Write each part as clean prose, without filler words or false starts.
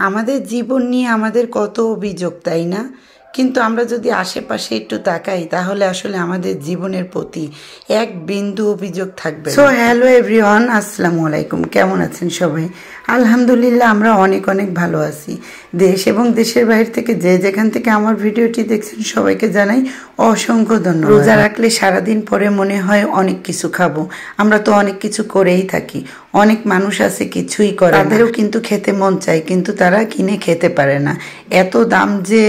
আমাদের জীবন নিয়ে আমাদের কত অভিযোগ, তাই না? কিন্তু আমরা যদি আশেপাশে একটু তাকাই তাহলে আসলে আমাদের জীবনের প্রতি এক বিন্দু অভিযোগ থাকবে। সো হ্যালো এভরিওয়ান, আসসালামু আলাইকুম। কেমন আছেন সবাই? আলহামদুলিল্লাহ, আমরা অনেক অনেক ভালো আছি। দেশ এবং দেশের বাইরে থেকে যে যেখান থেকে আমার ভিডিওটি দেখছেন সবাইকে জানাই অসংখ্য ধন্যবাদ। রোজা রাখলে সারাদিন পরে মনে হয় অনেক কিছু খাবো। আমরা তো অনেক কিছু করেই থাকি। অনেক মানুষ আছে কিছুই করে, তাদেরও কিন্তু খেতে মন চায়, কিন্তু তারা কিনে খেতে পারে না। এত দাম যে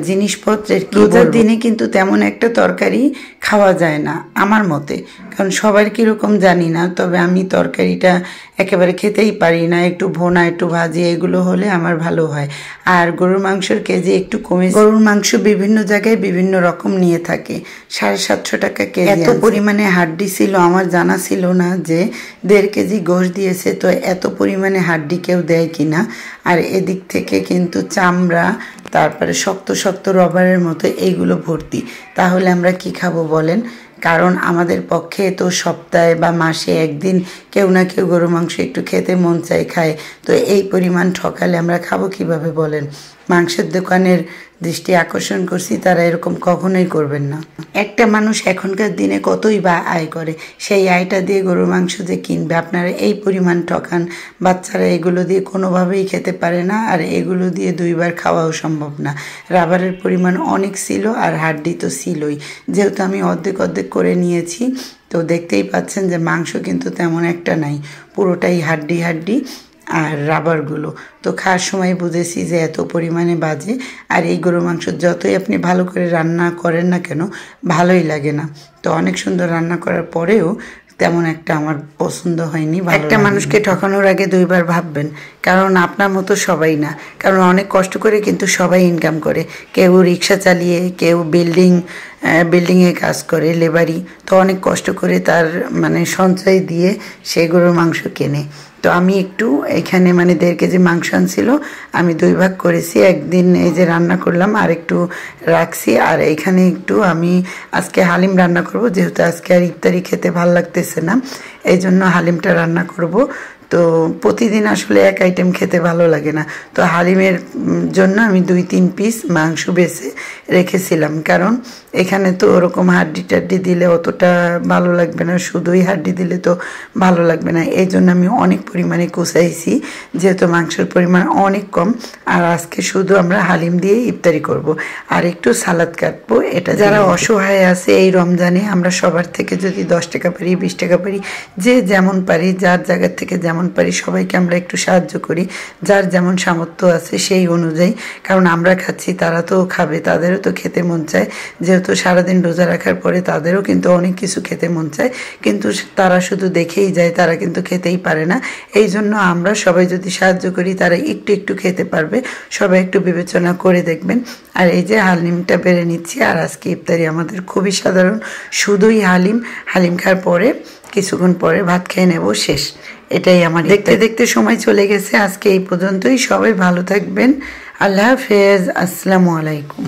জিনিসপত্রের, রোজার দিনে কিন্তু তেমন একটা তরকারি খাওয়া যায় না আমার মতে, কারণ সবার কীরকম জানি না, তবে আমি তরকারিটা একেবারে খেতেই পারি না। একটু ভোনা, একটু ভাজি এগুলো হলে আমার ভালো হয়। আর গরুর মাংসের কেজি একটু কমে, গরুর মাংস বিভিন্ন জায়গায় বিভিন্ন রকম নিয়ে থাকে। 750 টাকা কেজি। এত পরিমাণে হাড্ডি ছিল, আমার জানা ছিল না যে 1.5 কেজি গোশ দিয়েছে। তো এত পরিমাণে হাড্ডি কেউ দেয় কিনা। আর এদিক থেকে কিন্তু চামড়া, তারপরে শক্ত শক্ত রবারের মতো এইগুলো ভর্তি। তাহলে আমরা কি খাবো বলেন? কারণ আমাদের পক্ষে তো সপ্তাহে বা মাসে একদিন কেউ না কেউ গরু মাংস একটু খেতে মন চায়, খায়। তো এই পরিমাণ ঠকালে আমরা খাবো কিভাবে বলেন? মাংসের দোকানের দৃষ্টি আকর্ষণ করছি, তারা এরকম কখনোই করবেন না। একটা মানুষ এখনকার দিনে কতই বা আয় করে, সেই আয়টা দিয়ে গরুর মাংস যে কিনবে। আপনারা এই পরিমাণ ঠকান। বাচ্চারা এগুলো দিয়ে কোনোভাবেই খেতে পারে না, আর এগুলো দিয়ে 2 বার খাওয়াও সম্ভব না। রাবারের পরিমাণ অনেক ছিল, আর হাড্ডি তো ছিলই। যেহেতু আমি অর্ধেক অর্ধেক করে নিয়েছি, তো দেখতেই পাচ্ছেন যে মাংস কিন্তু তেমন একটা নাই, পুরোটাই হাড্ডি হাড্ডি আর রাবারগুলো। তো খাওয়ার সময় বুঝেছি যে এত পরিমাণে বাজে। আর এই গরুর মাংস যতই আপনি ভালো করে রান্না করেন না কেন, ভালোই লাগে না। তো অনেক সুন্দর রান্না করার পরেও তেমন একটা আমার পছন্দ হয়নি। একটা মানুষকে ঠকানোর আগে 2 বার ভাববেন, কারণ আপনার মতো সবাই না। কারণ অনেক কষ্ট করে কিন্তু সবাই ইনকাম করে। কেউ রিক্সা চালিয়ে, কেউ বিল্ডিংয়ে কাজ করে, লেবারি। তো অনেক কষ্ট করে তার সঞ্চয় দিয়ে সে গরুর মাংস কেনে। তো আমি একটু এখানে 1.5 কেজি মাংস আনছিল, আমি 2 ভাগ করেছি। একদিন এই যে রান্না করলাম, আর একটু রাখছি। আর এখানে একটু আমি আজকে হালিম রান্না করব, যেহেতু আজকে আর ইফতারি খেতে ভাল লাগতেছে না, এই জন্য হালিমটা রান্না করব। তো প্রতিদিন আসলে এক আইটেম খেতে ভালো লাগে না। তো হালিমের জন্য আমি 2-3 পিস মাংস বেছে রেখেছিলাম, কারণ এখানে তো ওরকম হাড্ডি টাড্ডি দিলে অতটা ভালো লাগবে না, শুধুই হাড্ডি দিলে তো ভালো লাগবে না। এই জন্য আমি অনেক পরিমাণে কুচাইছি, যেহেতু মাংসের পরিমাণ অনেক কম। আর আজকে শুধু আমরা হালিম দিয়ে ইফতারি করব, আর একটু সালাদ কাটবো। এটা যারা অসহায় আছে এই রমজানে, আমরা সবার থেকে যদি 10 টাকা পারি, 20 টাকা পারি, যে যেমন পারি, যার জায়গা থেকে যেমন পারি, সবাইকে আমরা একটু সাহায্য করি, যার যেমন সামর্থ্য আছে সেই অনুযায়ী। কারণ আমরা খাচ্ছি, তারা তো খাবে, তাদেরও তো খেতে মন চায়। যেহেতু সারাদিন রোজা রাখার পরে তাদেরও কিন্তু অনেক কিছু খেতে মন চায়, কিন্তু তারা শুধু দেখেই যায়, তারা কিন্তু খেতেই পারে না। এই জন্য আমরা সবাই যদি সাহায্য করি, তারা একটু একটু খেতে পারবে। সবাই একটু বিবেচনা করে দেখবেন। আর এই যে হালিমটা বেড়ে নিচ্ছি। আর আজকে ইফতারি আমাদের খুবই সাধারণ, শুধুই হালিম খাওয়ার পরে কিছুক্ষণ পরে ভাত খেয়ে নেব, শেষ। এটাই আমার। দেখতে দেখতে সময় চলে গেছে। আজকে এই পর্যন্তই। সবাই ভালো থাকবেন। আল্লাহ হাফেজ। আসসালামু আলাইকুম।